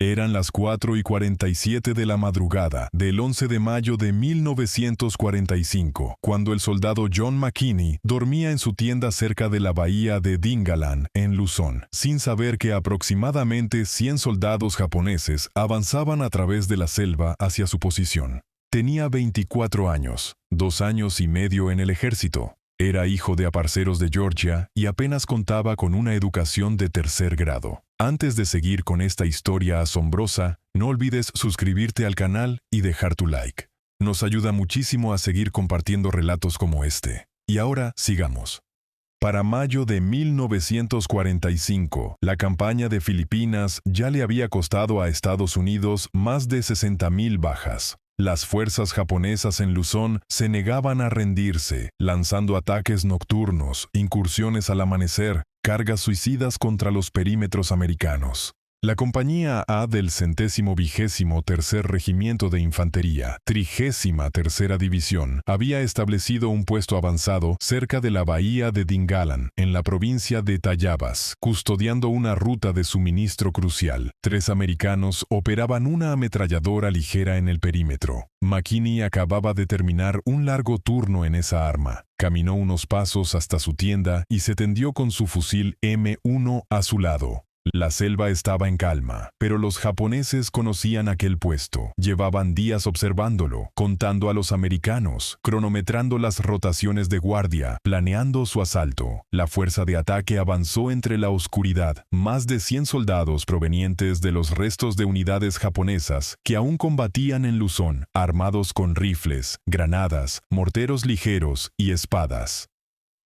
Eran las 4:47 de la madrugada del 11 de mayo de 1945, cuando el soldado John McKinney dormía en su tienda cerca de la bahía de Dingalan, en Luzón, sin saber que aproximadamente 100 soldados japoneses avanzaban a través de la selva hacia su posición. Tenía 24 años, 2 años y medio en el ejército. Era hijo de aparceros de Georgia y apenas contaba con una educación de 3er grado. Antes de seguir con esta historia asombrosa, no olvides suscribirte al canal y dejar tu like. Nos ayuda muchísimo a seguir compartiendo relatos como este. Y ahora, sigamos. Para mayo de 1945, la campaña de Filipinas ya le había costado a Estados Unidos más de 60,000 bajas. Las fuerzas japonesas en Luzón se negaban a rendirse, lanzando ataques nocturnos, incursiones al amanecer, cargas suicidas contra los perímetros americanos. La Compañía A del 123º Regimiento de Infantería, 33ª División, había establecido un puesto avanzado cerca de la bahía de Dingalan, en la provincia de Tayabas, custodiando una ruta de suministro crucial. 3 americanos operaban una ametralladora ligera en el perímetro. McKinney acababa de terminar un largo turno en esa arma. Caminó unos pasos hasta su tienda y se tendió con su fusil M1 a su lado. La selva estaba en calma, pero los japoneses conocían aquel puesto. Llevaban días observándolo, contando a los americanos, cronometrando las rotaciones de guardia, planeando su asalto. La fuerza de ataque avanzó entre la oscuridad. Más de 100 soldados provenientes de los restos de unidades japonesas que aún combatían en Luzón, armados con rifles, granadas, morteros ligeros y espadas.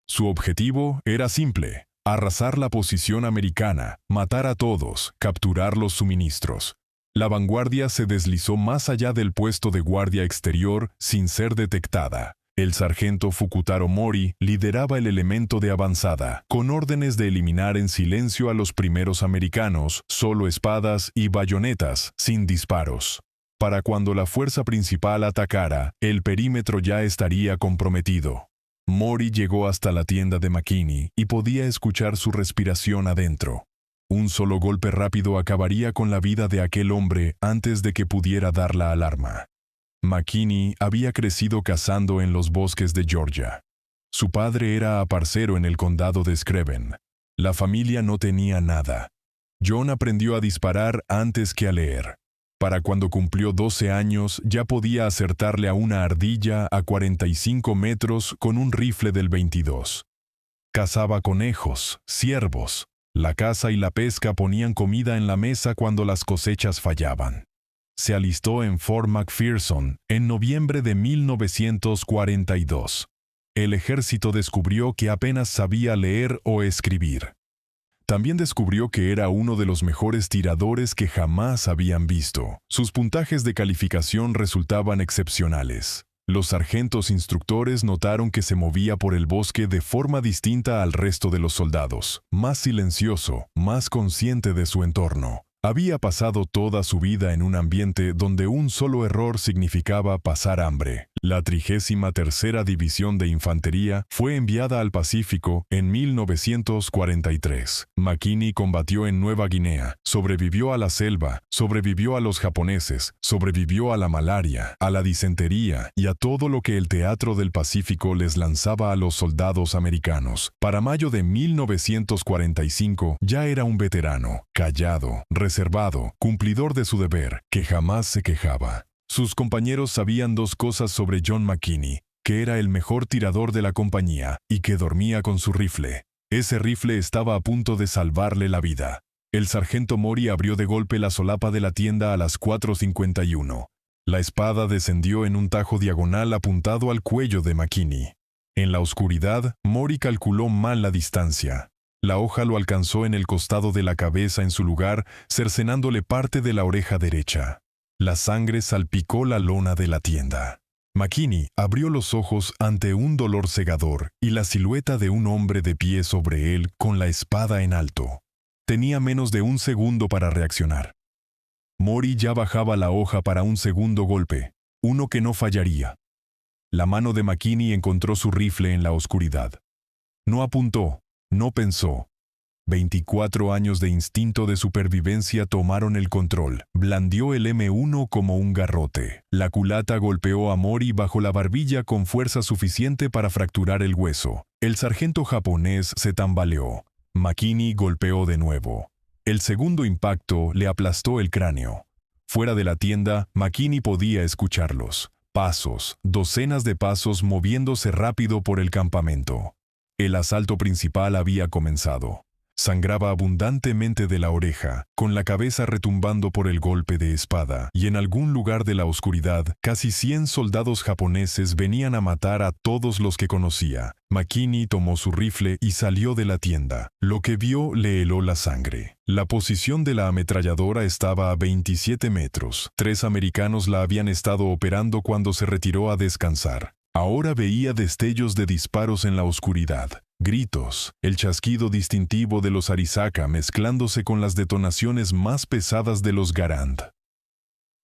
Su objetivo era simple: arrasar la posición americana, matar a todos, capturar los suministros. La vanguardia se deslizó más allá del puesto de guardia exterior sin ser detectada. El sargento Fukutaro Mori lideraba el elemento de avanzada, con órdenes de eliminar en silencio a los primeros americanos, solo espadas y bayonetas, sin disparos. Para cuando la fuerza principal atacara, el perímetro ya estaría comprometido. Mori llegó hasta la tienda de McKinney y podía escuchar su respiración adentro. Un solo golpe rápido acabaría con la vida de aquel hombre antes de que pudiera dar la alarma. McKinney había crecido cazando en los bosques de Georgia. Su padre era aparcero en el condado de Screven. La familia no tenía nada. John aprendió a disparar antes que a leer. Para cuando cumplió 12 años, ya podía acertarle a una ardilla a 45 metros con un rifle del 22. Cazaba conejos, ciervos. La caza y la pesca ponían comida en la mesa cuando las cosechas fallaban. Se alistó en Fort McPherson en noviembre de 1942. El ejército descubrió que apenas sabía leer o escribir. También descubrió que era uno de los mejores tiradores que jamás habían visto. Sus puntajes de calificación resultaban excepcionales. Los sargentos instructores notaron que se movía por el bosque de forma distinta al resto de los soldados, más silencioso, más consciente de su entorno. Había pasado toda su vida en un ambiente donde un solo error significaba pasar hambre. La 33ª División de Infantería fue enviada al Pacífico en 1943. McKinney combatió en Nueva Guinea, sobrevivió a la selva, sobrevivió a los japoneses, sobrevivió a la malaria, a la disentería y a todo lo que el teatro del Pacífico les lanzaba a los soldados americanos. Para mayo de 1945 ya era un veterano, callado, reservado, cumplidor de su deber, que jamás se quejaba. Sus compañeros sabían 2 cosas sobre John McKinney: que era el mejor tirador de la compañía y que dormía con su rifle. Ese rifle estaba a punto de salvarle la vida. El sargento Mori abrió de golpe la solapa de la tienda a las 4:51. La espada descendió en un tajo diagonal apuntado al cuello de McKinney. En la oscuridad, Mori calculó mal la distancia. La hoja lo alcanzó en el costado de la cabeza en su lugar, cercenándole parte de la oreja derecha. La sangre salpicó la lona de la tienda. McKinney abrió los ojos ante un dolor cegador y la silueta de un hombre de pie sobre él con la espada en alto. Tenía menos de un segundo para reaccionar. Mori ya bajaba la hoja para un segundo golpe, uno que no fallaría. La mano de McKinney encontró su rifle en la oscuridad. No apuntó, no pensó. 24 años de instinto de supervivencia tomaron el control. Blandió el M1 como un garrote. La culata golpeó a Mori bajo la barbilla con fuerza suficiente para fracturar el hueso. El sargento japonés se tambaleó. McKinney golpeó de nuevo. El segundo impacto le aplastó el cráneo. Fuera de la tienda, McKinney podía escucharlos. Pasos, docenas de pasos moviéndose rápido por el campamento. El asalto principal había comenzado. Sangraba abundantemente de la oreja, con la cabeza retumbando por el golpe de espada, y en algún lugar de la oscuridad, casi 100 soldados japoneses venían a matar a todos los que conocía. McKinney tomó su rifle y salió de la tienda. Lo que vio le heló la sangre. La posición de la ametralladora estaba a 27 metros. 3 americanos la habían estado operando cuando se retiró a descansar. Ahora veía destellos de disparos en la oscuridad. Gritos, el chasquido distintivo de los Arisaka mezclándose con las detonaciones más pesadas de los Garand.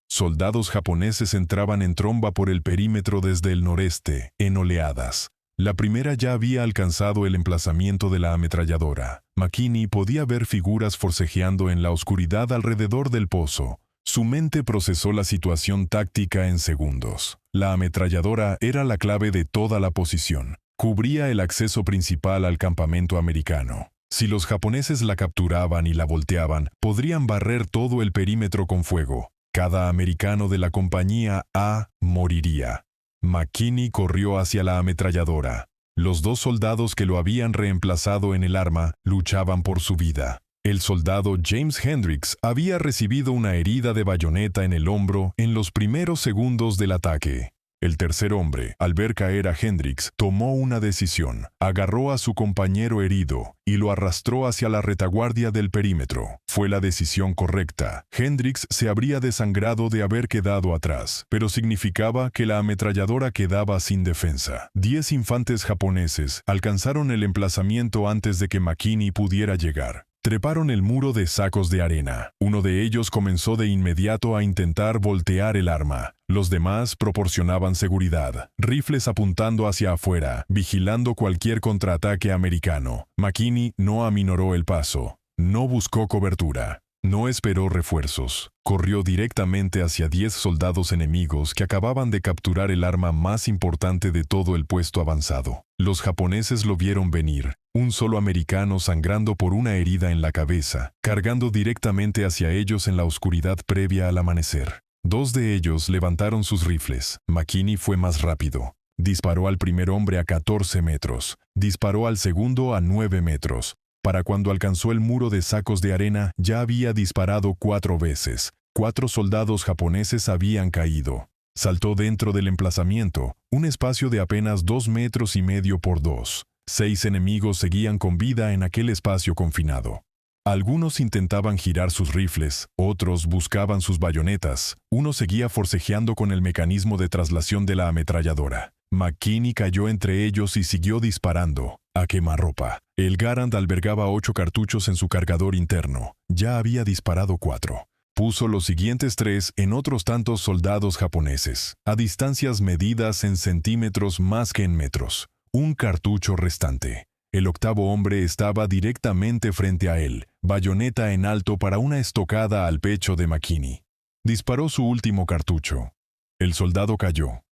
Soldados japoneses entraban en tromba por el perímetro desde el noreste, en oleadas. La primera ya había alcanzado el emplazamiento de la ametralladora. McKinney podía ver figuras forcejeando en la oscuridad alrededor del pozo. Su mente procesó la situación táctica en segundos. La ametralladora era la clave de toda la posición. Cubría el acceso principal al campamento americano. Si los japoneses la capturaban y la volteaban, podrían barrer todo el perímetro con fuego. Cada americano de la compañía A moriría. McKinney corrió hacia la ametralladora. Los 2 soldados que lo habían reemplazado en el arma luchaban por su vida. El soldado James Hendricks había recibido una herida de bayoneta en el hombro en los primeros segundos del ataque. El tercer hombre, al ver caer a Hendricks, tomó una decisión. Agarró a su compañero herido y lo arrastró hacia la retaguardia del perímetro. Fue la decisión correcta. Hendricks se habría desangrado de haber quedado atrás, pero significaba que la ametralladora quedaba sin defensa. 10 infantes japoneses alcanzaron el emplazamiento antes de que McKinney pudiera llegar. Treparon el muro de sacos de arena. Uno de ellos comenzó de inmediato a intentar voltear el arma. Los demás proporcionaban seguridad, rifles apuntando hacia afuera, vigilando cualquier contraataque americano. McKinney no aminoró el paso. No buscó cobertura. No esperó refuerzos. Corrió directamente hacia 10 soldados enemigos que acababan de capturar el arma más importante de todo el puesto avanzado. Los japoneses lo vieron venir. Un solo americano sangrando por una herida en la cabeza, cargando directamente hacia ellos en la oscuridad previa al amanecer. 2 de ellos levantaron sus rifles. McKinney fue más rápido. Disparó al primer hombre a 14 metros. Disparó al segundo a 9 metros. Para cuando alcanzó el muro de sacos de arena, ya había disparado 4 veces. 4 soldados japoneses habían caído. Saltó dentro del emplazamiento, un espacio de apenas 2,5 metros por 2. 6 enemigos seguían con vida en aquel espacio confinado. Algunos intentaban girar sus rifles, otros buscaban sus bayonetas, uno seguía forcejeando con el mecanismo de traslación de la ametralladora. McKinney cayó entre ellos y siguió disparando, a quemarropa. El Garand albergaba 8 cartuchos en su cargador interno. Ya había disparado 4. Puso los siguientes 3 en otros tantos soldados japoneses, a distancias medidas en centímetros más que en metros. Un cartucho restante. El octavo hombre estaba directamente frente a él, bayoneta en alto para una estocada al pecho de McKinney. Disparó su último cartucho. El soldado cayó.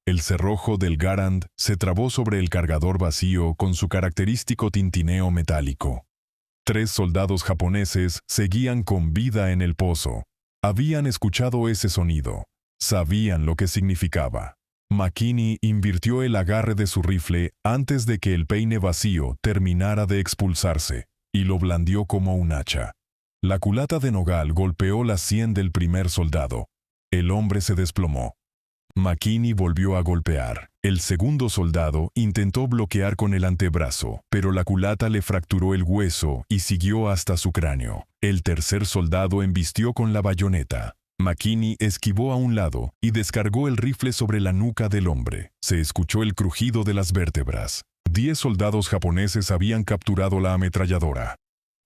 El cerrojo del Garand se trabó sobre el cargador vacío con su característico tintineo metálico. 3 soldados japoneses seguían con vida en el pozo. Habían escuchado ese sonido. Sabían lo que significaba. McKinney invirtió el agarre de su rifle antes de que el peine vacío terminara de expulsarse, y lo blandió como un hacha. La culata de nogal golpeó la sien del primer soldado. El hombre se desplomó. McKinney volvió a golpear. El segundo soldado intentó bloquear con el antebrazo, pero la culata le fracturó el hueso y siguió hasta su cráneo. El tercer soldado embistió con la bayoneta. McKinney esquivó a un lado y descargó el rifle sobre la nuca del hombre. Se escuchó el crujido de las vértebras. 10 soldados japoneses habían capturado la ametralladora.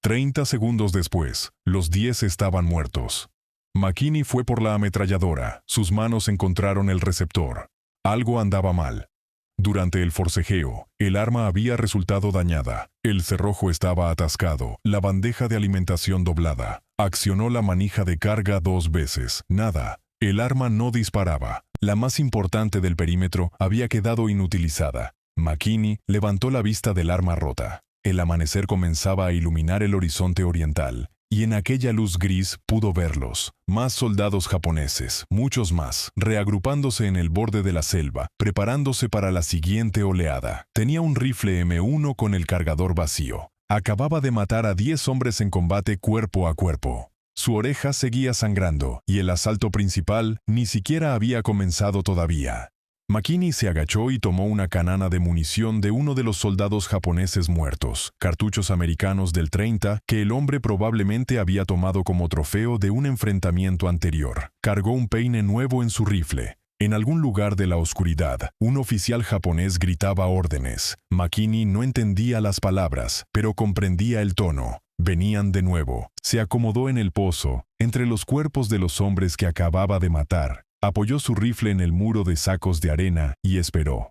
30 segundos después, los 10 estaban muertos. McKinney fue por la ametralladora. Sus manos encontraron el receptor. Algo andaba mal. Durante el forcejeo, el arma había resultado dañada. El cerrojo estaba atascado, la bandeja de alimentación doblada. Accionó la manija de carga 2 veces. Nada. El arma no disparaba. La más importante del perímetro había quedado inutilizada. McKinney levantó la vista del arma rota. El amanecer comenzaba a iluminar el horizonte oriental, y en aquella luz gris pudo verlos. Más soldados japoneses, muchos más, reagrupándose en el borde de la selva, preparándose para la siguiente oleada. Tenía un rifle M1 con el cargador vacío. Acababa de matar a 10 hombres en combate cuerpo a cuerpo. Su oreja seguía sangrando, y el asalto principal ni siquiera había comenzado todavía. McKinney se agachó y tomó una canana de munición de uno de los soldados japoneses muertos, cartuchos americanos del 30 que el hombre probablemente había tomado como trofeo de un enfrentamiento anterior. Cargó un peine nuevo en su rifle. En algún lugar de la oscuridad, un oficial japonés gritaba órdenes. McKinney no entendía las palabras, pero comprendía el tono. Venían de nuevo. Se acomodó en el pozo, entre los cuerpos de los hombres que acababa de matar. Apoyó su rifle en el muro de sacos de arena y esperó.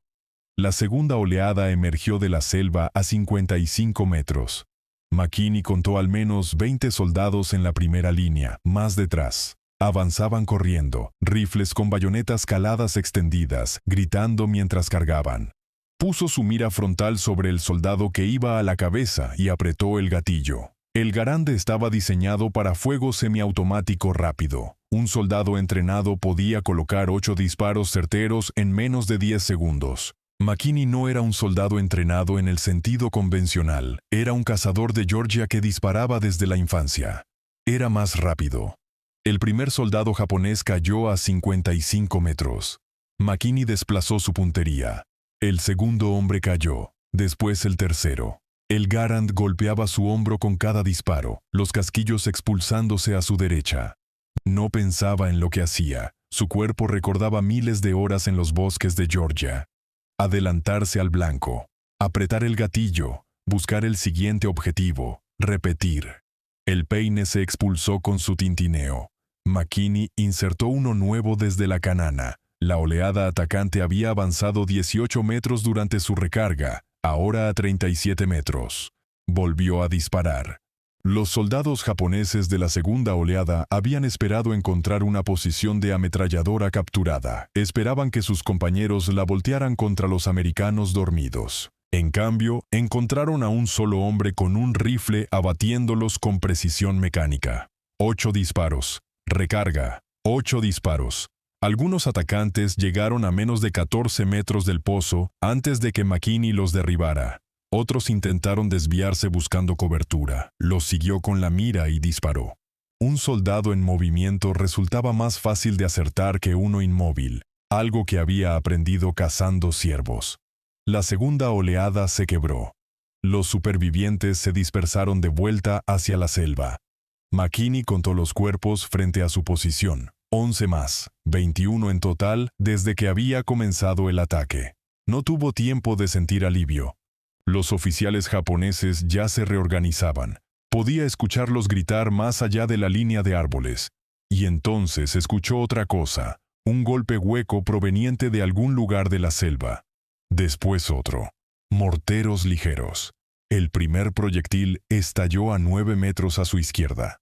La segunda oleada emergió de la selva a 55 metros. McKinney contó al menos 20 soldados en la primera línea, más detrás. Avanzaban corriendo, rifles con bayonetas caladas extendidas, gritando mientras cargaban. Puso su mira frontal sobre el soldado que iba a la cabeza y apretó el gatillo. El Garand estaba diseñado para fuego semiautomático rápido. Un soldado entrenado podía colocar 8 disparos certeros en menos de 10 segundos. McKinney no era un soldado entrenado en el sentido convencional. Era un cazador de Georgia que disparaba desde la infancia. Era más rápido. El primer soldado japonés cayó a 55 metros. McKinney desplazó su puntería. El segundo hombre cayó. Después el tercero. El Garand golpeaba su hombro con cada disparo, los casquillos expulsándose a su derecha. No pensaba en lo que hacía. Su cuerpo recordaba miles de horas en los bosques de Georgia. Adelantarse al blanco. Apretar el gatillo. Buscar el siguiente objetivo. Repetir. El peine se expulsó con su tintineo. McKinney insertó uno nuevo desde la canana. La oleada atacante había avanzado 18 metros durante su recarga, ahora a 37 metros. Volvió a disparar. Los soldados japoneses de la segunda oleada habían esperado encontrar una posición de ametralladora capturada. Esperaban que sus compañeros la voltearan contra los americanos dormidos. En cambio, encontraron a un solo hombre con un rifle abatiéndolos con precisión mecánica. 8 disparos. Recarga. 8 disparos. Algunos atacantes llegaron a menos de 14 metros del pozo antes de que McKinney los derribara. Otros intentaron desviarse buscando cobertura. Los siguió con la mira y disparó. Un soldado en movimiento resultaba más fácil de acertar que uno inmóvil, algo que había aprendido cazando ciervos. La segunda oleada se quebró. Los supervivientes se dispersaron de vuelta hacia la selva. McKinney contó los cuerpos frente a su posición. 11 más, 21 en total desde que había comenzado el ataque. No tuvo tiempo de sentir alivio. Los oficiales japoneses ya se reorganizaban. Podía escucharlos gritar más allá de la línea de árboles. Y entonces escuchó otra cosa, un golpe hueco proveniente de algún lugar de la selva. Después otro. Morteros ligeros. El primer proyectil estalló a 9 metros a su izquierda.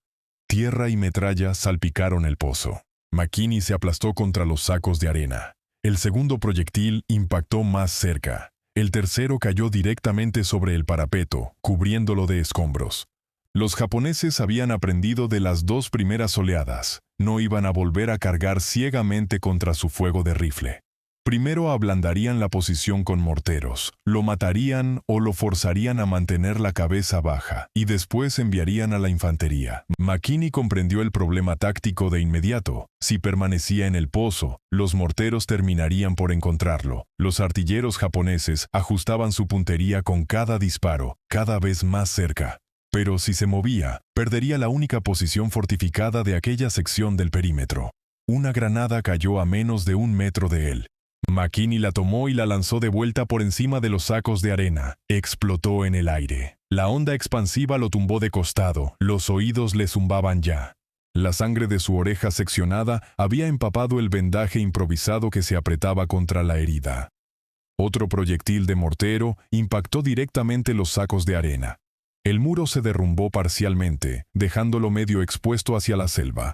Tierra y metralla salpicaron el pozo. McKinney se aplastó contra los sacos de arena. El segundo proyectil impactó más cerca. El tercero cayó directamente sobre el parapeto, cubriéndolo de escombros. Los japoneses habían aprendido de las 2 primeras oleadas. No iban a volver a cargar ciegamente contra su fuego de rifle. Primero ablandarían la posición con morteros, lo matarían o lo forzarían a mantener la cabeza baja, y después enviarían a la infantería. McKinney comprendió el problema táctico de inmediato. Si permanecía en el pozo, los morteros terminarían por encontrarlo. Los artilleros japoneses ajustaban su puntería con cada disparo, cada vez más cerca. Pero si se movía, perdería la única posición fortificada de aquella sección del perímetro. Una granada cayó a menos de 1 metro de él. McKinney la tomó y la lanzó de vuelta por encima de los sacos de arena. Explotó en el aire. La onda expansiva lo tumbó de costado. Los oídos le zumbaban ya. La sangre de su oreja seccionada había empapado el vendaje improvisado que se apretaba contra la herida. Otro proyectil de mortero impactó directamente los sacos de arena. El muro se derrumbó parcialmente, dejándolo medio expuesto hacia la selva.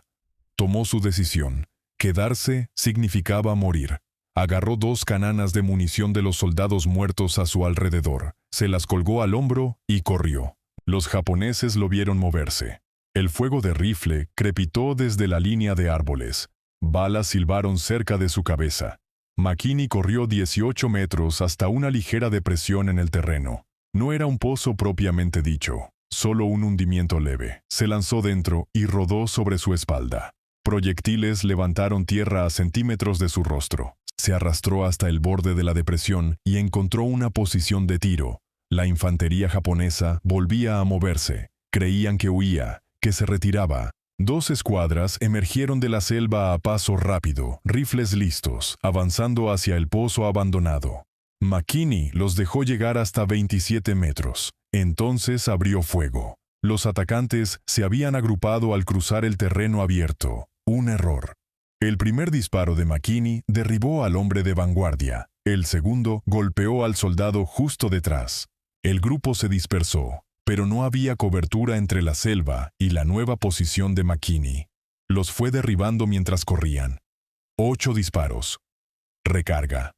Tomó su decisión. Quedarse significaba morir. Agarró 2 cananas de munición de los soldados muertos a su alrededor, se las colgó al hombro y corrió. Los japoneses lo vieron moverse. El fuego de rifle crepitó desde la línea de árboles. Balas silbaron cerca de su cabeza. McKinney corrió 18 metros hasta una ligera depresión en el terreno. No era un pozo propiamente dicho, solo un hundimiento leve. Se lanzó dentro y rodó sobre su espalda. Proyectiles levantaron tierra a centímetros de su rostro. Se arrastró hasta el borde de la depresión y encontró una posición de tiro. La infantería japonesa volvía a moverse. Creían que huía, que se retiraba. 2 escuadras emergieron de la selva a paso rápido, rifles listos, avanzando hacia el pozo abandonado. McKinney los dejó llegar hasta 27 metros. Entonces abrió fuego. Los atacantes se habían agrupado al cruzar el terreno abierto. Un error. El primer disparo de McKinney derribó al hombre de vanguardia. El segundo golpeó al soldado justo detrás. El grupo se dispersó, pero no había cobertura entre la selva y la nueva posición de McKinney. Los fue derribando mientras corrían. 8 disparos. Recarga.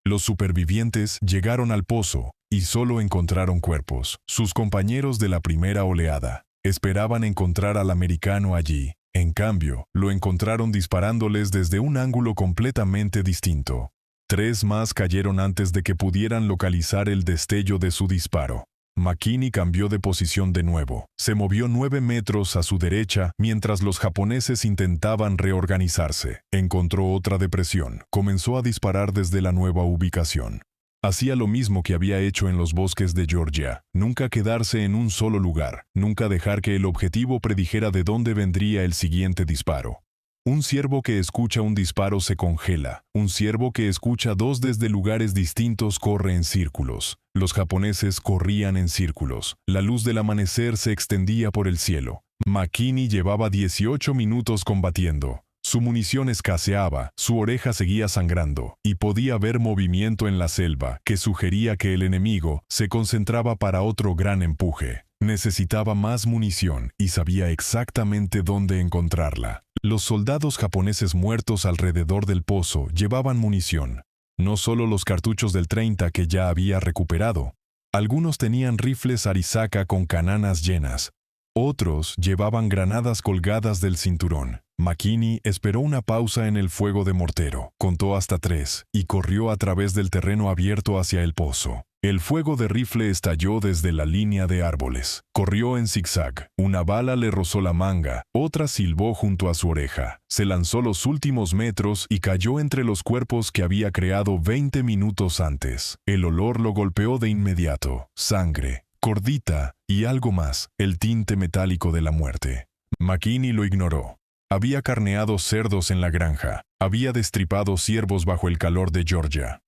Los supervivientes llegaron al pozo y solo encontraron cuerpos. Sus compañeros de la primera oleada esperaban encontrar al americano allí. En cambio, lo encontraron disparándoles desde un ángulo completamente distinto. 3 más cayeron antes de que pudieran localizar el destello de su disparo. McKinney cambió de posición de nuevo. Se movió 9 metros a su derecha mientras los japoneses intentaban reorganizarse. Encontró otra depresión. Comenzó a disparar desde la nueva ubicación. Hacía lo mismo que había hecho en los bosques de Georgia. Nunca quedarse en un solo lugar. Nunca dejar que el objetivo predijera de dónde vendría el siguiente disparo. Un ciervo que escucha un disparo se congela. Un ciervo que escucha 2 desde lugares distintos corre en círculos. Los japoneses corrían en círculos. La luz del amanecer se extendía por el cielo. McKinney llevaba 18 minutos combatiendo. Su munición escaseaba, su oreja seguía sangrando, y podía ver movimiento en la selva que sugería que el enemigo se concentraba para otro gran empuje. Necesitaba más munición y sabía exactamente dónde encontrarla. Los soldados japoneses muertos alrededor del pozo llevaban munición. No solo los cartuchos del 30 que ya había recuperado. Algunos tenían rifles Arisaka con cananas llenas. Otros llevaban granadas colgadas del cinturón. McKinney esperó una pausa en el fuego de mortero, contó hasta 3 y corrió a través del terreno abierto hacia el pozo. El fuego de rifle estalló desde la línea de árboles. Corrió en zigzag. Una bala le rozó la manga, otra silbó junto a su oreja. Se lanzó los últimos metros y cayó entre los cuerpos que había creado 20 minutos antes. El olor lo golpeó de inmediato. Sangre, cordita y algo más, el tinte metálico de la muerte. McKinney lo ignoró. Había carneado cerdos en la granja. Había destripado ciervos bajo el calor de Georgia.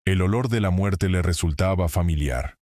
El olor de la muerte le resultaba familiar.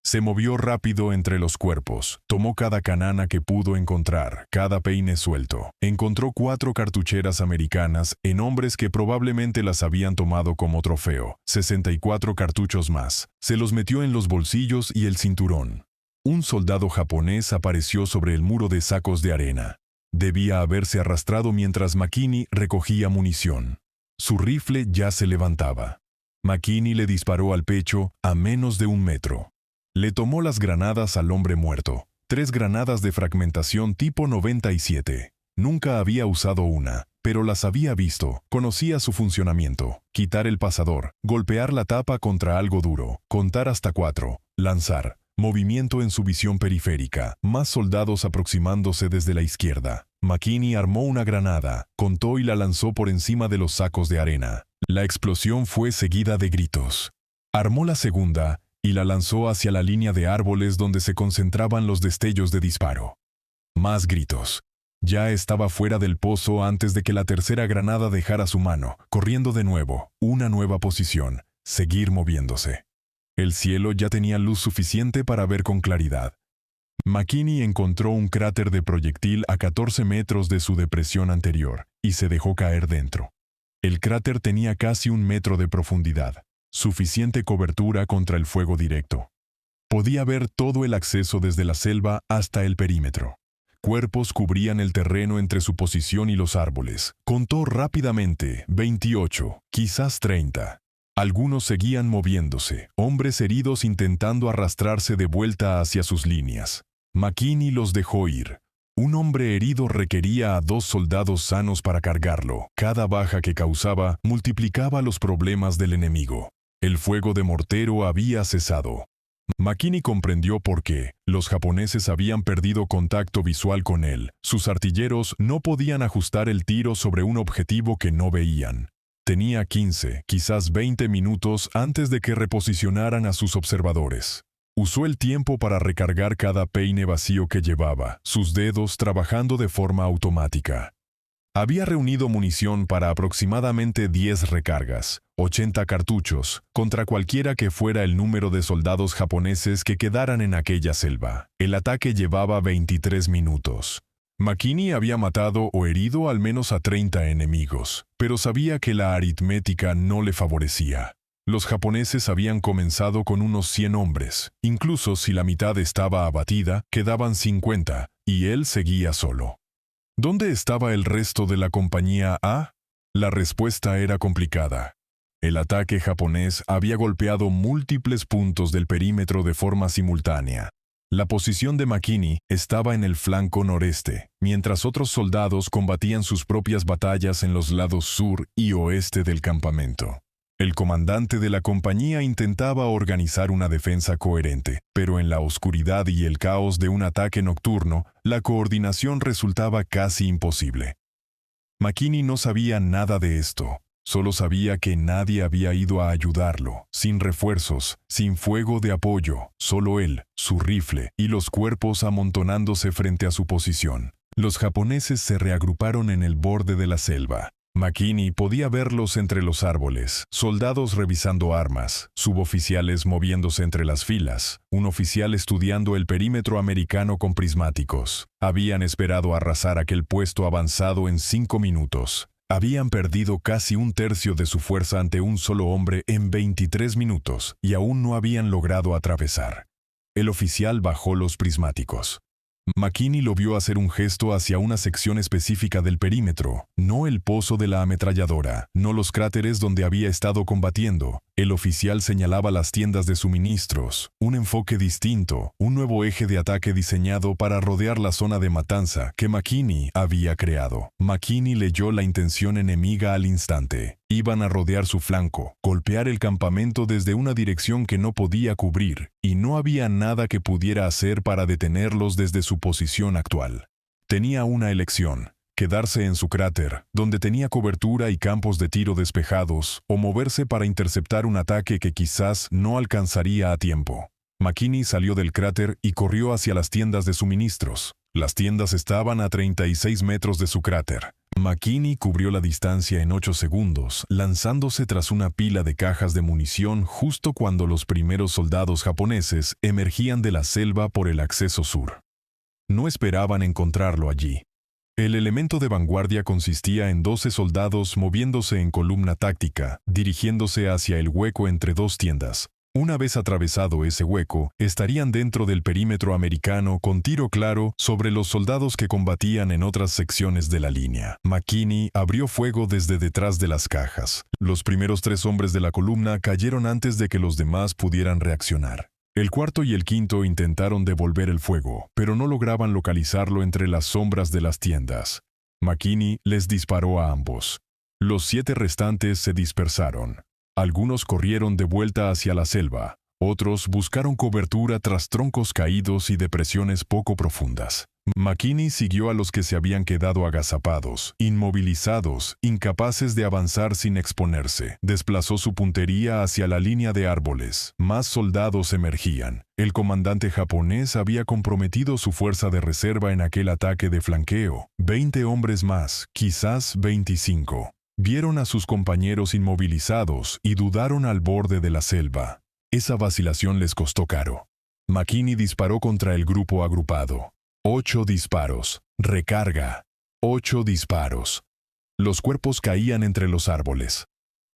Se movió rápido entre los cuerpos. Tomó cada canana que pudo encontrar, cada peine suelto. Encontró 4 cartucheras americanas en hombres que probablemente las habían tomado como trofeo. 64 cartuchos más. Se los metió en los bolsillos y el cinturón. Un soldado japonés apareció sobre el muro de sacos de arena. Debía haberse arrastrado mientras McKinney recogía munición. Su rifle ya se levantaba. McKinney le disparó al pecho a menos de 1 metro. Le tomó las granadas al hombre muerto. 3 granadas de fragmentación tipo 97. Nunca había usado una, pero las había visto. Conocía su funcionamiento. Quitar el pasador, golpear la tapa contra algo duro, contar hasta 4, lanzar. Movimiento en su visión periférica, más soldados aproximándose desde la izquierda. McKinney armó una granada, contó y la lanzó por encima de los sacos de arena. La explosión fue seguida de gritos. Armó la segunda y la lanzó hacia la línea de árboles donde se concentraban los destellos de disparo. Más gritos. Ya estaba fuera del pozo antes de que la tercera granada dejara su mano, corriendo de nuevo, una nueva posición, seguir moviéndose. El cielo ya tenía luz suficiente para ver con claridad. McKinney encontró un cráter de proyectil a 14 metros de su depresión anterior y se dejó caer dentro. El cráter tenía casi 1 metro de profundidad. suficiente cobertura contra el fuego directo. Podía ver todo el acceso desde la selva hasta el perímetro. Cuerpos cubrían el terreno entre su posición y los árboles. Contó rápidamente, 28, quizás 30. Algunos seguían moviéndose, hombres heridos intentando arrastrarse de vuelta hacia sus líneas. McKinney los dejó ir. Un hombre herido requería a 2 soldados sanos para cargarlo. Cada baja que causaba multiplicaba los problemas del enemigo. El fuego de mortero había cesado. McKinney comprendió por qué. Los japoneses habían perdido contacto visual con él. Sus artilleros no podían ajustar el tiro sobre un objetivo que no veían. Tenía 15, quizás 20 minutos antes de que reposicionaran a sus observadores. Usó el tiempo para recargar cada peine vacío que llevaba, sus dedos trabajando de forma automática. Había reunido munición para aproximadamente 10 recargas, 80 cartuchos, contra cualquiera que fuera el número de soldados japoneses que quedaran en aquella selva. El ataque llevaba 23 minutos. McKinney había matado o herido al menos a 30 enemigos, pero sabía que la aritmética no le favorecía. Los japoneses habían comenzado con unos 100 hombres. Incluso si la mitad estaba abatida, quedaban 50, y él seguía solo. ¿Dónde estaba el resto de la compañía A? La respuesta era complicada. El ataque japonés había golpeado múltiples puntos del perímetro de forma simultánea. La posición de McKinney estaba en el flanco noreste, mientras otros soldados combatían sus propias batallas en los lados sur y oeste del campamento. El comandante de la compañía intentaba organizar una defensa coherente, pero en la oscuridad y el caos de un ataque nocturno, la coordinación resultaba casi imposible. McKinney no sabía nada de esto, solo sabía que nadie había ido a ayudarlo, sin refuerzos, sin fuego de apoyo, solo él, su rifle y los cuerpos amontonándose frente a su posición. Los japoneses se reagruparon en el borde de la selva. McKinney podía verlos entre los árboles, soldados revisando armas, suboficiales moviéndose entre las filas, un oficial estudiando el perímetro americano con prismáticos. Habían esperado arrasar aquel puesto avanzado en 5 minutos. Habían perdido casi un tercio de su fuerza ante un solo hombre en 23 minutos y aún no habían logrado atravesar. El oficial bajó los prismáticos. McKinney lo vio hacer un gesto hacia una sección específica del perímetro, no el pozo de la ametralladora, no los cráteres donde había estado combatiendo. El oficial señalaba las tiendas de suministros, un enfoque distinto, un nuevo eje de ataque diseñado para rodear la zona de matanza que McKinney había creado. McKinney leyó la intención enemiga al instante. Iban a rodear su flanco, golpear el campamento desde una dirección que no podía cubrir, y no había nada que pudiera hacer para detenerlos desde su posición actual. Tenía una elección: quedarse en su cráter, donde tenía cobertura y campos de tiro despejados, o moverse para interceptar un ataque que quizás no alcanzaría a tiempo. McKinney salió del cráter y corrió hacia las tiendas de suministros. Las tiendas estaban a 36 metros de su cráter. McKinney cubrió la distancia en 8 segundos, lanzándose tras una pila de cajas de munición justo cuando los primeros soldados japoneses emergían de la selva por el acceso sur. No esperaban encontrarlo allí. El elemento de vanguardia consistía en 12 soldados moviéndose en columna táctica, dirigiéndose hacia el hueco entre 2 tiendas. Una vez atravesado ese hueco, estarían dentro del perímetro americano con tiro claro sobre los soldados que combatían en otras secciones de la línea. McKinney abrió fuego desde detrás de las cajas. Los primeros 3 hombres de la columna cayeron antes de que los demás pudieran reaccionar. El cuarto y el quinto intentaron devolver el fuego, pero no lograban localizarlo entre las sombras de las tiendas. McKinney les disparó a ambos. Los 7 restantes se dispersaron. Algunos corrieron de vuelta hacia la selva, otros buscaron cobertura tras troncos caídos y depresiones poco profundas. McKinney siguió a los que se habían quedado agazapados, inmovilizados, incapaces de avanzar sin exponerse. Desplazó su puntería hacia la línea de árboles. Más soldados emergían. El comandante japonés había comprometido su fuerza de reserva en aquel ataque de flanqueo. 20 hombres más, quizás 25. Vieron a sus compañeros inmovilizados y dudaron al borde de la selva. Esa vacilación les costó caro. McKinney disparó contra el grupo agrupado. 8 disparos. Recarga. 8 disparos. Los cuerpos caían entre los árboles.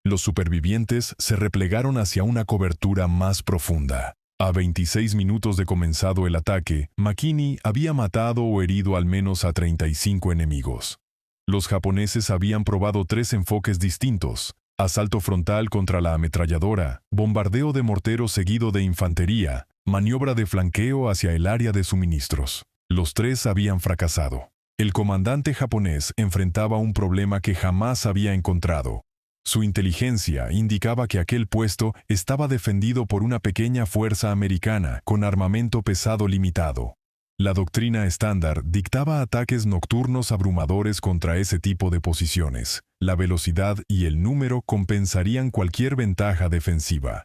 Los supervivientes se replegaron hacia una cobertura más profunda. A 26 minutos de comenzado el ataque, McKinney había matado o herido al menos a 35 enemigos. Los japoneses habían probado 3 enfoques distintos: asalto frontal contra la ametralladora, bombardeo de mortero seguido de infantería, maniobra de flanqueo hacia el área de suministros. Los 3 habían fracasado. El comandante japonés enfrentaba un problema que jamás había encontrado. Su inteligencia indicaba que aquel puesto estaba defendido por una pequeña fuerza americana con armamento pesado limitado. La doctrina estándar dictaba ataques nocturnos abrumadores contra ese tipo de posiciones. La velocidad y el número compensarían cualquier ventaja defensiva.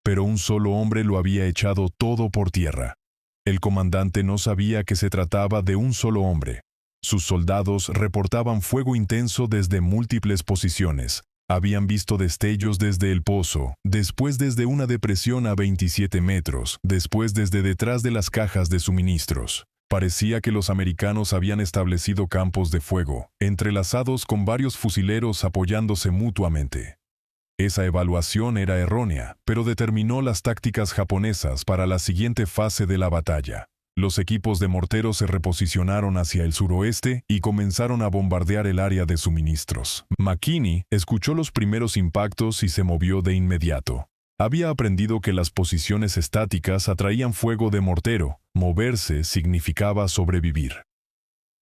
Pero un solo hombre lo había echado todo por tierra. El comandante no sabía que se trataba de un solo hombre. Sus soldados reportaban fuego intenso desde múltiples posiciones. Habían visto destellos desde el pozo, después desde una depresión a 27 metros, después desde detrás de las cajas de suministros. Parecía que los americanos habían establecido campos de fuego, entrelazados con varios fusileros apoyándose mutuamente. Esa evaluación era errónea, pero determinó las tácticas japonesas para la siguiente fase de la batalla. Los equipos de morteros se reposicionaron hacia el suroeste y comenzaron a bombardear el área de suministros. McKinney escuchó los primeros impactos y se movió de inmediato. Había aprendido que las posiciones estáticas atraían fuego de mortero. Moverse significaba sobrevivir.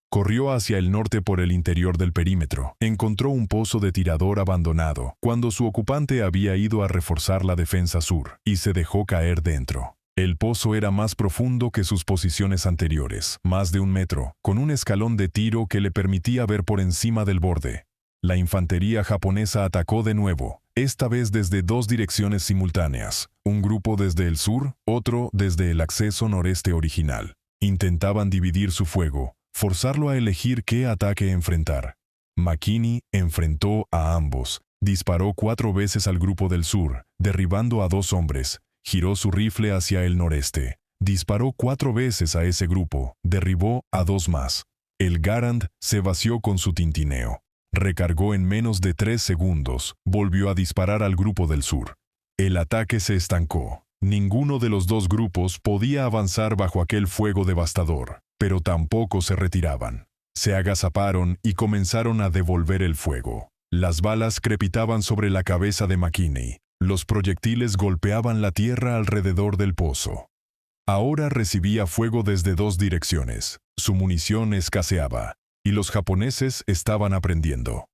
Corrió hacia el norte por el interior del perímetro. Encontró un pozo de tirador abandonado, cuando su ocupante había ido a reforzar la defensa sur, y se dejó caer dentro. El pozo era más profundo que sus posiciones anteriores, más de 1 metro, con un escalón de tiro que le permitía ver por encima del borde. La infantería japonesa atacó de nuevo, esta vez desde 2 direcciones simultáneas, un grupo desde el sur, otro desde el acceso noreste original. Intentaban dividir su fuego, forzarlo a elegir qué ataque enfrentar. McKinney enfrentó a ambos, disparó 4 veces al grupo del sur, derribando a 2 hombres. Giró su rifle hacia el noreste. Disparó 4 veces a ese grupo. Derribó a 2 más. El Garand se vació con su tintineo. Recargó en menos de 3 segundos. Volvió a disparar al grupo del sur. El ataque se estancó. Ninguno de los 2 grupos podía avanzar bajo aquel fuego devastador, pero tampoco se retiraban. Se agazaparon y comenzaron a devolver el fuego. Las balas crepitaban sobre la cabeza de McKinney. Los proyectiles golpeaban la tierra alrededor del pozo. Ahora recibía fuego desde 2 direcciones. Su munición escaseaba, y los japoneses estaban aprendiendo.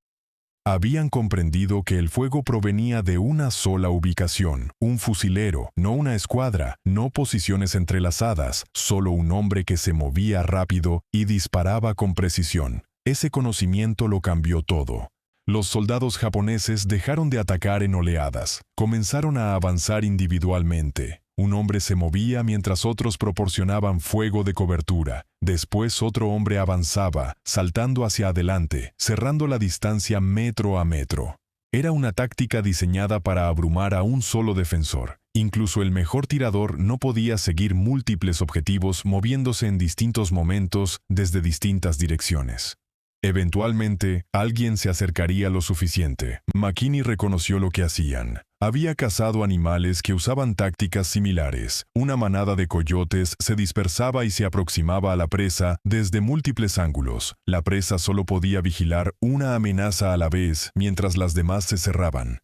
Habían comprendido que el fuego provenía de una sola ubicación, un fusilero, no una escuadra, no posiciones entrelazadas, solo un hombre que se movía rápido y disparaba con precisión. Ese conocimiento lo cambió todo. Los soldados japoneses dejaron de atacar en oleadas. Comenzaron a avanzar individualmente. Un hombre se movía mientras otros proporcionaban fuego de cobertura. Después otro hombre avanzaba, saltando hacia adelante, cerrando la distancia metro a metro. Era una táctica diseñada para abrumar a un solo defensor. Incluso el mejor tirador no podía seguir múltiples objetivos moviéndose en distintos momentos desde distintas direcciones. Eventualmente, alguien se acercaría lo suficiente. McKinney reconoció lo que hacían. Había cazado animales que usaban tácticas similares. Una manada de coyotes se dispersaba y se aproximaba a la presa desde múltiples ángulos. La presa solo podía vigilar una amenaza a la vez mientras las demás se cerraban.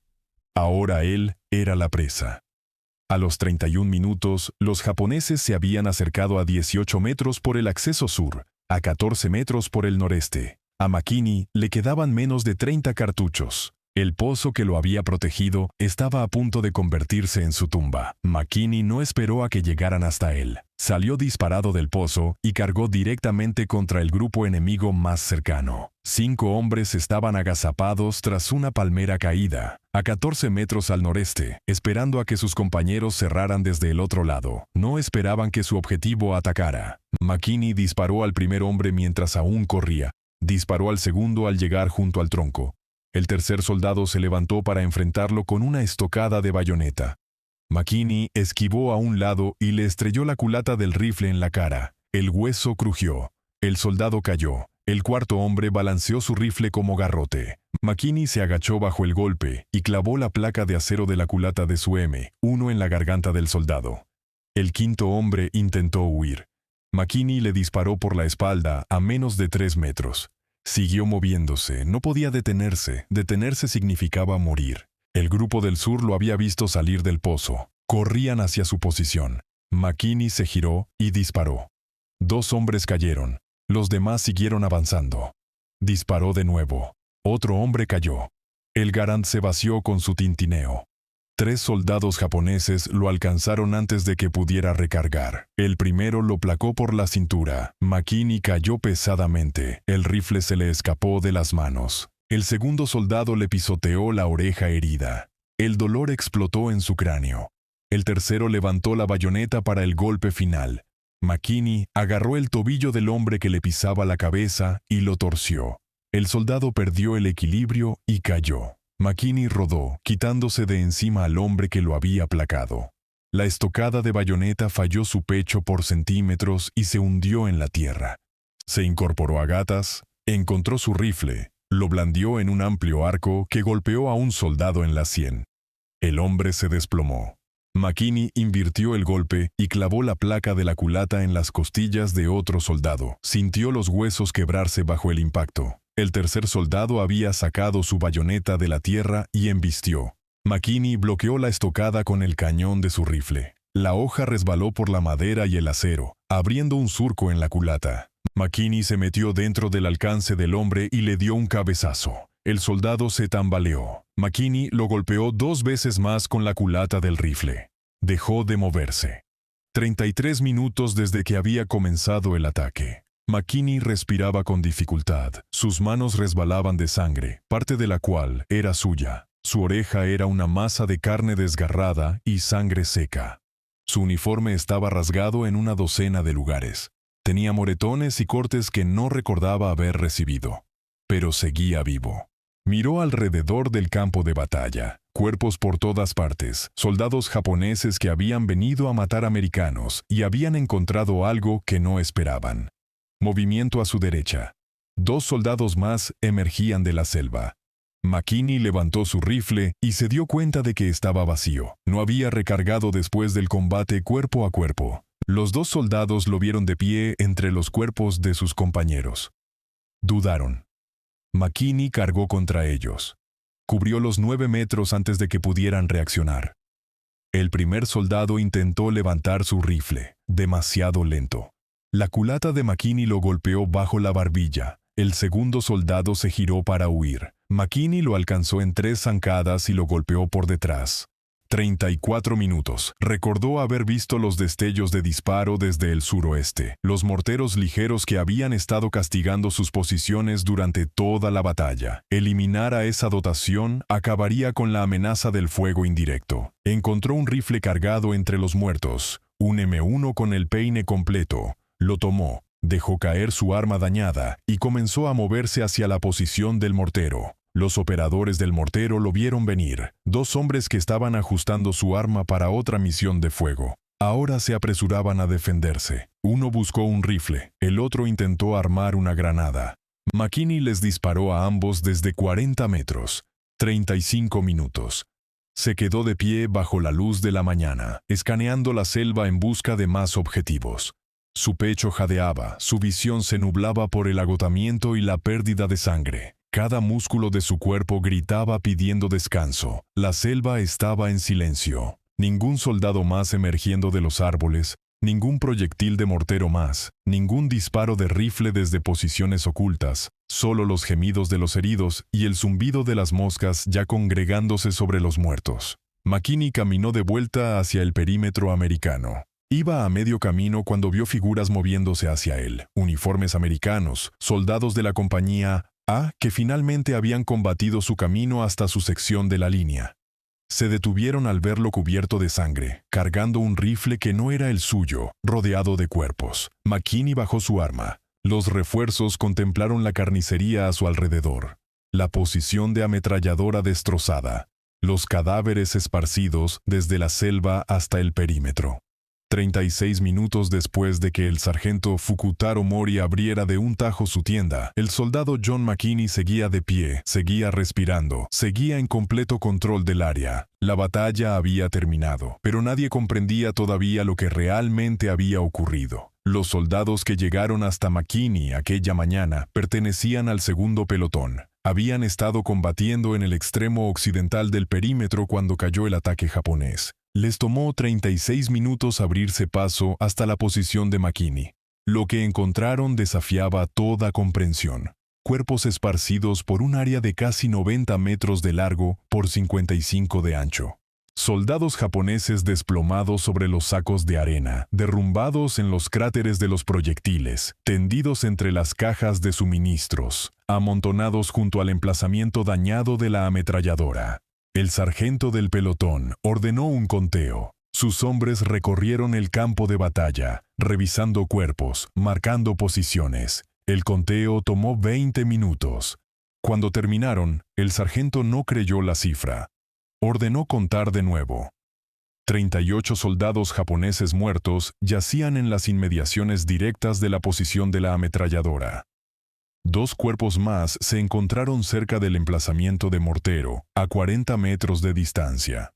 Ahora él era la presa. A los 31 minutos, los japoneses se habían acercado a 18 metros por el acceso sur, a 14 metros por el noreste. A McKinney le quedaban menos de 30 cartuchos. El pozo que lo había protegido estaba a punto de convertirse en su tumba. McKinney no esperó a que llegaran hasta él. Salió disparado del pozo y cargó directamente contra el grupo enemigo más cercano. 5 hombres estaban agazapados tras una palmera caída, a 14 metros al noreste, esperando a que sus compañeros cerraran desde el otro lado. No esperaban que su objetivo atacara. McKinney disparó al primer hombre mientras aún corría. Disparó al segundo al llegar junto al tronco. El tercer soldado se levantó para enfrentarlo con una estocada de bayoneta. McKinney esquivó a un lado y le estrelló la culata del rifle en la cara. El hueso crujió. El soldado cayó. El cuarto hombre balanceó su rifle como garrote. McKinney se agachó bajo el golpe y clavó la placa de acero de la culata de su M1 en la garganta del soldado. El quinto hombre intentó huir. McKinney le disparó por la espalda a menos de 3 metros. Siguió moviéndose, no podía detenerse. Detenerse significaba morir. El grupo del sur lo había visto salir del pozo. Corrían hacia su posición. McKinney se giró y disparó. 2 hombres cayeron. Los demás siguieron avanzando. Disparó de nuevo. Otro hombre cayó. El Garand se vació con su tintineo. 3 soldados japoneses lo alcanzaron antes de que pudiera recargar. El primero lo placó por la cintura. McKinney cayó pesadamente. El rifle se le escapó de las manos. El segundo soldado le pisoteó la oreja herida. El dolor explotó en su cráneo. El tercero levantó la bayoneta para el golpe final. McKinney agarró el tobillo del hombre que le pisaba la cabeza y lo torció. El soldado perdió el equilibrio y cayó. McKinney rodó, quitándose de encima al hombre que lo había aplacado. La estocada de bayoneta falló su pecho por centímetros y se hundió en la tierra. Se incorporó a gatas, encontró su rifle, lo blandió en un amplio arco que golpeó a un soldado en la sien. El hombre se desplomó. McKinney invirtió el golpe y clavó la placa de la culata en las costillas de otro soldado. Sintió los huesos quebrarse bajo el impacto. El tercer soldado había sacado su bayoneta de la tierra y embistió. McKinney bloqueó la estocada con el cañón de su rifle. La hoja resbaló por la madera y el acero, abriendo un surco en la culata. McKinney se metió dentro del alcance del hombre y le dio un cabezazo. El soldado se tambaleó. McKinney lo golpeó 2 veces más con la culata del rifle. Dejó de moverse. 33 minutos desde que había comenzado el ataque. McKinney respiraba con dificultad. Sus manos resbalaban de sangre, parte de la cual era suya. Su oreja era una masa de carne desgarrada y sangre seca. Su uniforme estaba rasgado en una docena de lugares. Tenía moretones y cortes que no recordaba haber recibido. Pero seguía vivo. Miró alrededor del campo de batalla. Cuerpos por todas partes, soldados japoneses que habían venido a matar americanos y habían encontrado algo que no esperaban. Movimiento a su derecha. 2 soldados más emergían de la selva. McKinney levantó su rifle y se dio cuenta de que estaba vacío. No había recargado después del combate cuerpo a cuerpo. Los 2 soldados lo vieron de pie entre los cuerpos de sus compañeros. Dudaron. McKinney cargó contra ellos. Cubrió los 9 metros antes de que pudieran reaccionar. El primer soldado intentó levantar su rifle, demasiado lento. La culata de McKinney lo golpeó bajo la barbilla. El segundo soldado se giró para huir. McKinney lo alcanzó en 3 zancadas y lo golpeó por detrás. 34 minutos. Recordó haber visto los destellos de disparo desde el suroeste, los morteros ligeros que habían estado castigando sus posiciones durante toda la batalla. Eliminar a esa dotación acabaría con la amenaza del fuego indirecto. Encontró un rifle cargado entre los muertos, un M1 con el peine completo. Lo tomó, dejó caer su arma dañada y comenzó a moverse hacia la posición del mortero. Los operadores del mortero lo vieron venir, 2 hombres que estaban ajustando su arma para otra misión de fuego. Ahora se apresuraban a defenderse. Uno buscó un rifle, el otro intentó armar una granada. McKinney les disparó a ambos desde 40 metros. 35 minutos. Se quedó de pie bajo la luz de la mañana, escaneando la selva en busca de más objetivos. Su pecho jadeaba, su visión se nublaba por el agotamiento y la pérdida de sangre. Cada músculo de su cuerpo gritaba pidiendo descanso. La selva estaba en silencio. Ningún soldado más emergiendo de los árboles, ningún proyectil de mortero más, ningún disparo de rifle desde posiciones ocultas, solo los gemidos de los heridos y el zumbido de las moscas ya congregándose sobre los muertos. McKinney caminó de vuelta hacia el perímetro americano. Iba a medio camino cuando vio figuras moviéndose hacia él, uniformes americanos, soldados de la compañía A que finalmente habían combatido su camino hasta su sección de la línea. Se detuvieron al verlo cubierto de sangre, cargando un rifle que no era el suyo, rodeado de cuerpos. McKinney bajó su arma. Los refuerzos contemplaron la carnicería a su alrededor. La posición de ametralladora destrozada. Los cadáveres esparcidos desde la selva hasta el perímetro. 36 minutos después de que el sargento Fukutaro Mori abriera de un tajo su tienda, el soldado John McKinney seguía de pie, seguía respirando, seguía en completo control del área. La batalla había terminado, pero nadie comprendía todavía lo que realmente había ocurrido. Los soldados que llegaron hasta McKinney aquella mañana pertenecían al segundo pelotón. Habían estado combatiendo en el extremo occidental del perímetro cuando cayó el ataque japonés. Les tomó 36 minutos abrirse paso hasta la posición de McKinney. Lo que encontraron desafiaba toda comprensión. Cuerpos esparcidos por un área de casi 90 metros de largo por 55 de ancho. Soldados japoneses desplomados sobre los sacos de arena, derrumbados en los cráteres de los proyectiles, tendidos entre las cajas de suministros, amontonados junto al emplazamiento dañado de la ametralladora. El sargento del pelotón ordenó un conteo. Sus hombres recorrieron el campo de batalla, revisando cuerpos, marcando posiciones. El conteo tomó 20 minutos. Cuando terminaron, el sargento no creyó la cifra. Ordenó contar de nuevo. 38 soldados japoneses muertos yacían en las inmediaciones directas de la posición de la ametralladora. 2 cuerpos más se encontraron cerca del emplazamiento de mortero, a 40 metros de distancia.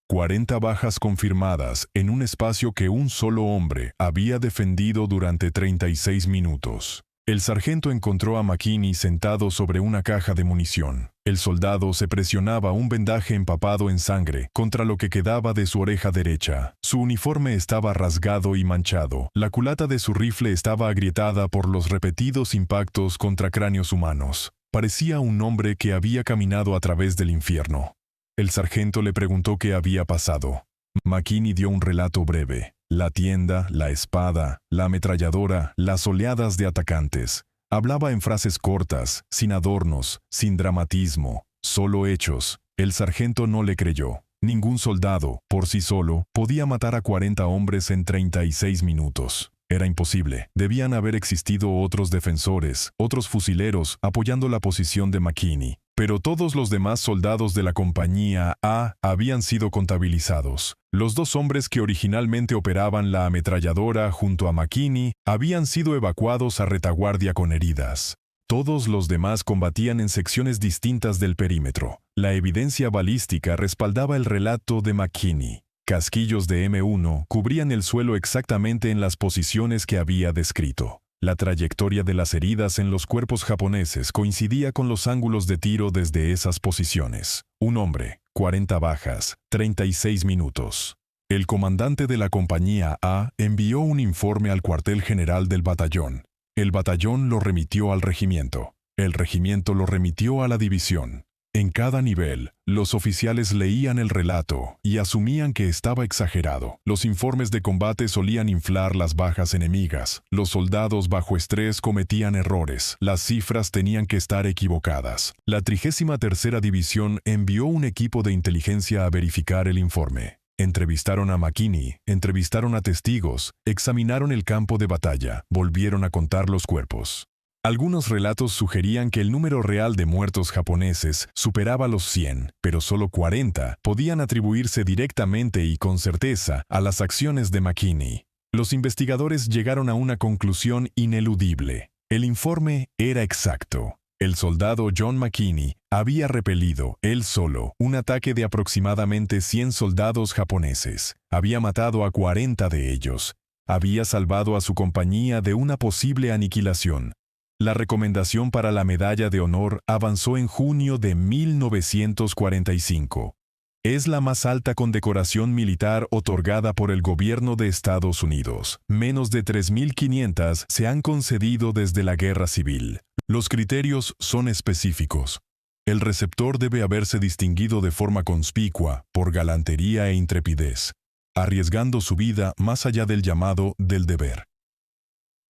40 bajas confirmadas en un espacio que un solo hombre había defendido durante 36 minutos. El sargento encontró a McKinney sentado sobre una caja de munición. El soldado se presionaba un vendaje empapado en sangre contra lo que quedaba de su oreja derecha. Su uniforme estaba rasgado y manchado. La culata de su rifle estaba agrietada por los repetidos impactos contra cráneos humanos. Parecía un hombre que había caminado a través del infierno. El sargento le preguntó qué había pasado. McKinney dio un relato breve. La tienda, la espada, la ametralladora, las oleadas de atacantes. Hablaba en frases cortas, sin adornos, sin dramatismo, solo hechos. El sargento no le creyó. Ningún soldado, por sí solo, podía matar a 40 hombres en 36 minutos. Era imposible. Debían haber existido otros defensores, otros fusileros, apoyando la posición de McKinney. Pero todos los demás soldados de la compañía A habían sido contabilizados. Los 2 hombres que originalmente operaban la ametralladora junto a McKinney habían sido evacuados a retaguardia con heridas. Todos los demás combatían en secciones distintas del perímetro. La evidencia balística respaldaba el relato de McKinney. Casquillos de M1 cubrían el suelo exactamente en las posiciones que había descrito. La trayectoria de las heridas en los cuerpos japoneses coincidía con los ángulos de tiro desde esas posiciones. Un hombre, 40 bajas, 36 minutos. El comandante de la compañía A envió un informe al cuartel general del batallón. El batallón lo remitió al regimiento. El regimiento lo remitió a la división. En cada nivel, los oficiales leían el relato y asumían que estaba exagerado. Los informes de combate solían inflar las bajas enemigas. Los soldados bajo estrés cometían errores. Las cifras tenían que estar equivocadas. La 33ª División envió un equipo de inteligencia a verificar el informe. Entrevistaron a McKinney, entrevistaron a testigos, examinaron el campo de batalla, volvieron a contar los cuerpos. Algunos relatos sugerían que el número real de muertos japoneses superaba los 100, pero solo 40 podían atribuirse directamente y con certeza a las acciones de McKinney. Los investigadores llegaron a una conclusión ineludible. El informe era exacto. El soldado John McKinney había repelido, él solo, un ataque de aproximadamente 100 soldados japoneses. Había matado a 40 de ellos. Había salvado a su compañía de una posible aniquilación. La recomendación para la Medalla de Honor avanzó en junio de 1945. Es la más alta condecoración militar otorgada por el gobierno de Estados Unidos. Menos de 3.500 se han concedido desde la Guerra Civil. Los criterios son específicos. El receptor debe haberse distinguido de forma conspicua por galantería e intrepidez, arriesgando su vida más allá del llamado del deber.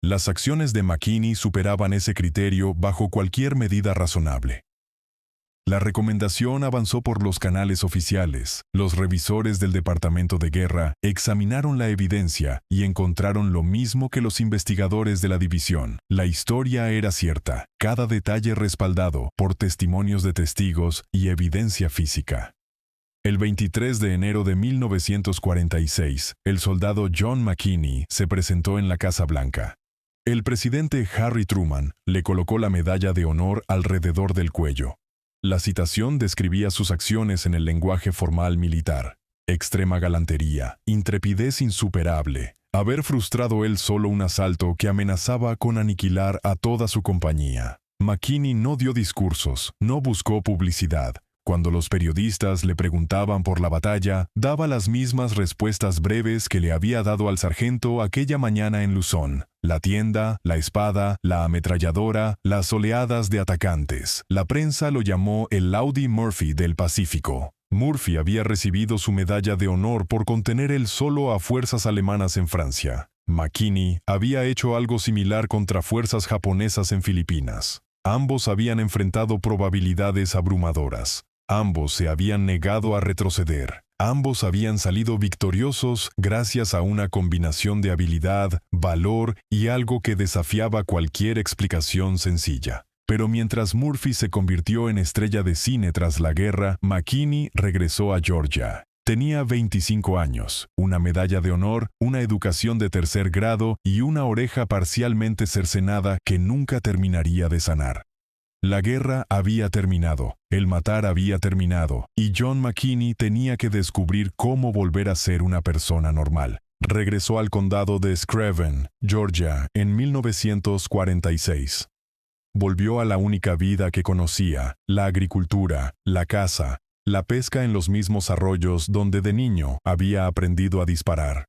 Las acciones de McKinney superaban ese criterio bajo cualquier medida razonable. La recomendación avanzó por los canales oficiales. Los revisores del Departamento de Guerra examinaron la evidencia y encontraron lo mismo que los investigadores de la división. La historia era cierta, cada detalle respaldado por testimonios de testigos y evidencia física. El 23 de enero de 1946, el soldado John McKinney se presentó en la Casa Blanca. El presidente Harry Truman le colocó la medalla de honor alrededor del cuello. La citación describía sus acciones en el lenguaje formal militar. Extrema galantería, intrepidez insuperable, haber frustrado él solo un asalto que amenazaba con aniquilar a toda su compañía. McKinney no dio discursos, no buscó publicidad. Cuando los periodistas le preguntaban por la batalla, daba las mismas respuestas breves que le había dado al sargento aquella mañana en Luzón. La tienda, la espada, la ametralladora, las oleadas de atacantes. La prensa lo llamó el Audie Murphy del Pacífico. Murphy había recibido su medalla de honor por contener él solo a fuerzas alemanas en Francia. McKinney había hecho algo similar contra fuerzas japonesas en Filipinas. Ambos habían enfrentado probabilidades abrumadoras. Ambos se habían negado a retroceder. Ambos habían salido victoriosos gracias a una combinación de habilidad, valor y algo que desafiaba cualquier explicación sencilla. Pero mientras Murphy se convirtió en estrella de cine tras la guerra, McKinney regresó a Georgia. Tenía 25 años, una medalla de honor, una educación de tercer grado y una oreja parcialmente cercenada que nunca terminaría de sanar. La guerra había terminado, el matar había terminado, y John McKinney tenía que descubrir cómo volver a ser una persona normal. Regresó al condado de Screven, Georgia, en 1946. Volvió a la única vida que conocía, la agricultura, la caza, la pesca en los mismos arroyos donde de niño había aprendido a disparar.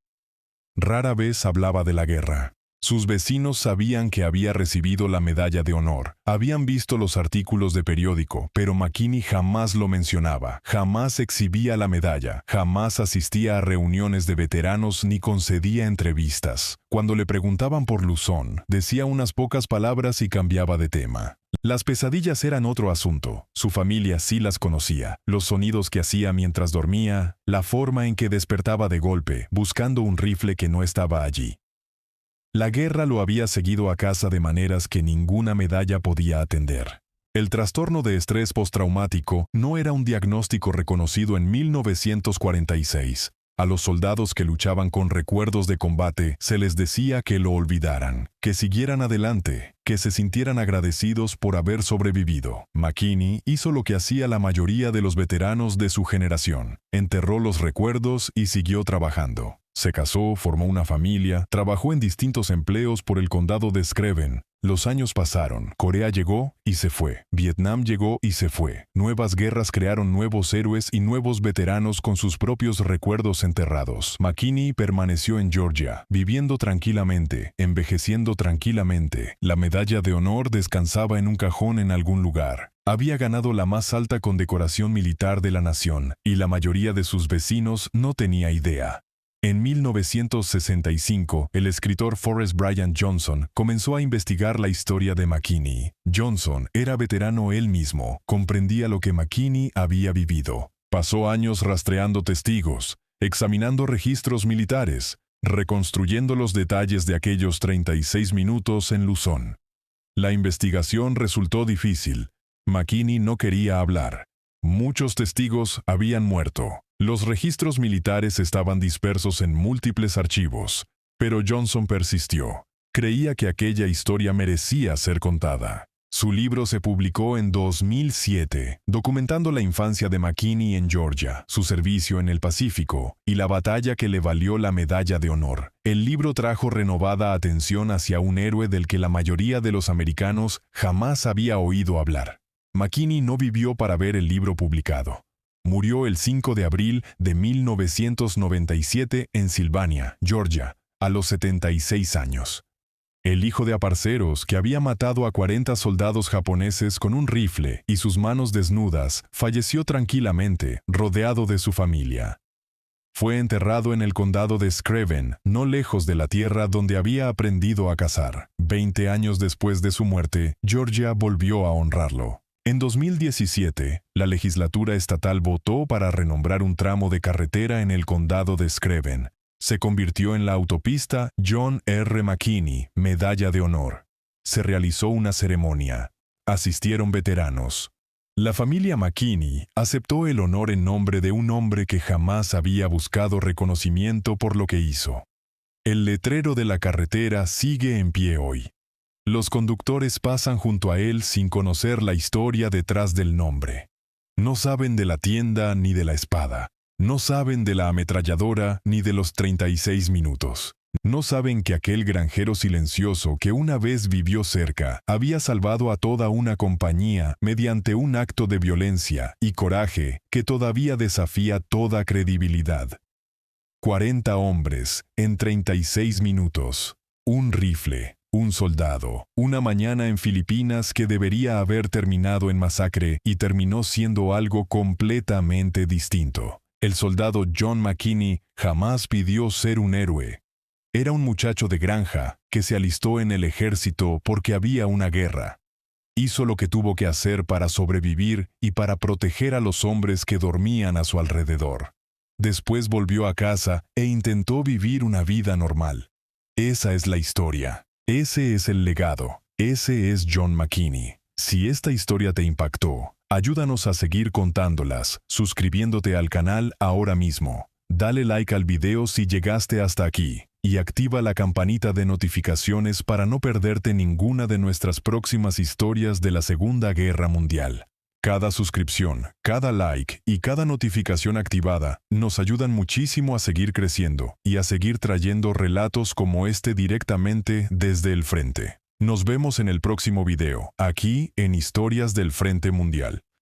Rara vez hablaba de la guerra. Sus vecinos sabían que había recibido la medalla de honor. Habían visto los artículos de periódico, pero McKinney jamás lo mencionaba, jamás exhibía la medalla, jamás asistía a reuniones de veteranos ni concedía entrevistas. Cuando le preguntaban por Luzón, decía unas pocas palabras y cambiaba de tema. Las pesadillas eran otro asunto. Su familia sí las conocía. Los sonidos que hacía mientras dormía, la forma en que despertaba de golpe, buscando un rifle que no estaba allí. La guerra lo había seguido a casa de maneras que ninguna medalla podía atender. El trastorno de estrés postraumático no era un diagnóstico reconocido en 1946. A los soldados que luchaban con recuerdos de combate se les decía que lo olvidaran, que siguieran adelante, que se sintieran agradecidos por haber sobrevivido. McKinney hizo lo que hacía la mayoría de los veteranos de su generación. Enterró los recuerdos y siguió trabajando. Se casó, formó una familia, trabajó en distintos empleos por el condado de Screven. Los años pasaron, Corea llegó y se fue, Vietnam llegó y se fue. Nuevas guerras crearon nuevos héroes y nuevos veteranos con sus propios recuerdos enterrados. McKinney permaneció en Georgia, viviendo tranquilamente, envejeciendo tranquilamente. La medalla de honor descansaba en un cajón en algún lugar. Había ganado la más alta condecoración militar de la nación, y la mayoría de sus vecinos no tenía idea. En 1965, el escritor Forrest Bryan Johnson comenzó a investigar la historia de McKinney. Johnson era veterano él mismo, comprendía lo que McKinney había vivido. Pasó años rastreando testigos, examinando registros militares, reconstruyendo los detalles de aquellos 36 minutos en Luzón. La investigación resultó difícil. McKinney no quería hablar. Muchos testigos habían muerto. Los registros militares estaban dispersos en múltiples archivos, pero Johnson persistió. Creía que aquella historia merecía ser contada. Su libro se publicó en 2007, documentando la infancia de McKinney en Georgia, su servicio en el Pacífico y la batalla que le valió la medalla de honor. El libro trajo renovada atención hacia un héroe del que la mayoría de los americanos jamás había oído hablar. McKinney no vivió para ver el libro publicado. Murió el 5 de abril de 1997 en Sylvania, Georgia, a los 76 años. El hijo de aparceros, que había matado a 40 soldados japoneses con un rifle y sus manos desnudas, falleció tranquilamente, rodeado de su familia. Fue enterrado en el condado de Screven, no lejos de la tierra donde había aprendido a cazar. 20 años después de su muerte, Georgia volvió a honrarlo. En 2017, la legislatura estatal votó para renombrar un tramo de carretera en el condado de Screven. Se convirtió en la autopista John R. McKinney, Medalla de Honor. Se realizó una ceremonia. Asistieron veteranos. La familia McKinney aceptó el honor en nombre de un hombre que jamás había buscado reconocimiento por lo que hizo. El letrero de la carretera sigue en pie hoy. Los conductores pasan junto a él sin conocer la historia detrás del nombre. No saben de la tienda ni de la espada. No saben de la ametralladora ni de los 36 minutos. No saben que aquel granjero silencioso que una vez vivió cerca había salvado a toda una compañía mediante un acto de violencia y coraje que todavía desafía toda credibilidad. 40 hombres en 36 minutos. Un rifle, un soldado, una mañana en Filipinas que debería haber terminado en masacre y terminó siendo algo completamente distinto. El soldado John McKinney jamás pidió ser un héroe. Era un muchacho de granja que se alistó en el ejército porque había una guerra. Hizo lo que tuvo que hacer para sobrevivir y para proteger a los hombres que dormían a su alrededor. Después volvió a casa e intentó vivir una vida normal. Esa es la historia. Ese es el legado. Ese es John McKinney. Si esta historia te impactó, ayúdanos a seguir contándolas, suscribiéndote al canal ahora mismo. Dale like al video si llegaste hasta aquí y activa la campanita de notificaciones para no perderte ninguna de nuestras próximas historias de la Segunda Guerra Mundial. Cada suscripción, cada like y cada notificación activada nos ayudan muchísimo a seguir creciendo y a seguir trayendo relatos como este directamente desde el frente. Nos vemos en el próximo video, aquí en Historias del Frente Mundial.